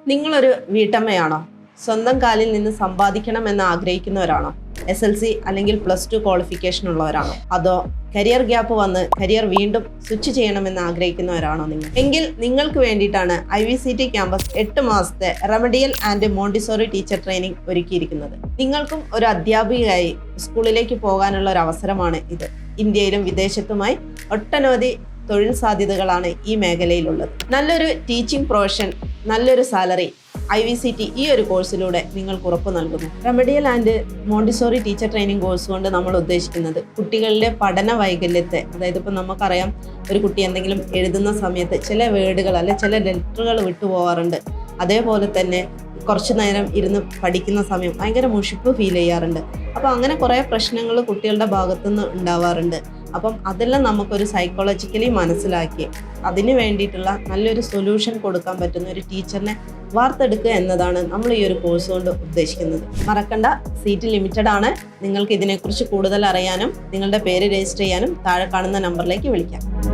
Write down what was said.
നിങ്ങളൊരു വീട്ടമ്മയാണോ? സ്വന്തം കാലിൽ നിന്ന് സമ്പാദിക്കണമെന്ന് ആഗ്രഹിക്കുന്നവരാണോ? SLC അല്ലെങ്കിൽ +2 ക്വാളിഫിക്കേഷൻ ഉള്ളവരാണോ? അതോ കരിയർ ഗ്യാപ്പ് വന്ന് കരിയർ വീണ്ടും സ്വിച്ച് ചെയ്യണമെന്ന് ആഗ്രഹിക്കുന്നവരാണോ നിങ്ങൾ? എങ്കിൽ നിങ്ങൾക്ക് വേണ്ടിയിട്ടാണ് IVCT ക്യാമ്പസ് 8 മാസത്തെ remedial and Montessori teacher training ഒരുക്കിയിരിക്കുന്നത്. നിങ്ങൾക്കും ഒരു അധ്യാപികയായി സ്കൂളിലേക്ക് പോകാനുള്ള ഒരു അവസരമാണ് ഇത്. ഇന്ത്യയിലും വിദേശത്തുമായി ഒട്ടനവധി തൊഴിൽ സാധ്യതകളാണ് ഈ മേഖലയിലുള്ളത്. നല്ലൊരു ടീച്ചിങ് പ്രൊഫഷൻ, നല്ലൊരു സാലറി IVCT ഈ ഒരു കോഴ്സിലൂടെ നിങ്ങൾക്ക് ഉറപ്പ് നൽകുന്നു. Remedial and Montessori teacher training course കൊണ്ട് നമ്മൾ ഉദ്ദേശിക്കുന്നത് കുട്ടികളുടെ പഠന വൈകല്യത്തെ, അതായത് ഇപ്പോൾ നമുക്കറിയാം ഒരു കുട്ടി എന്തെങ്കിലും എഴുതുന്ന സമയത്ത് ചില വേർഡുകൾ അല്ലെ ചില ലെറ്ററുകൾ വിട്ടുപോകാറുണ്ട്. അതേപോലെ തന്നെ കുറച്ച് നേരം ഇരുന്ന് പഠിക്കുന്ന സമയം ഭയങ്കര മുഷിപ്പ് ഫീൽ ചെയ്യാറുണ്ട്. അപ്പോൾ അങ്ങനെ കുറേ പ്രശ്നങ്ങൾ കുട്ടികളുടെ ഭാഗത്തുനിന്ന് ഉണ്ടാവാറുണ്ട്. അപ്പം അതെല്ലാം നമുക്കൊരു സൈക്കോളജിക്കലി മനസ്സിലാക്കി അതിന് വേണ്ടിയിട്ടുള്ള നല്ലൊരു സൊല്യൂഷൻ കൊടുക്കാൻ പറ്റുന്ന ഒരു ടീച്ചറിനെ വാർത്തെടുക്കുക എന്നതാണ് നമ്മൾ ഈ ഒരു കോഴ്സ് കൊണ്ട് ഉദ്ദേശിക്കുന്നത്. മറക്കണ്ട, സീറ്റ് ലിമിറ്റഡ് ആണ്. നിങ്ങൾക്ക് ഇതിനെക്കുറിച്ച് കൂടുതൽ അറിയാനും നിങ്ങളുടെ പേര് രജിസ്റ്റർ ചെയ്യാനും താഴെ കാണുന്ന നമ്പറിലേക്ക് വിളിക്കാം.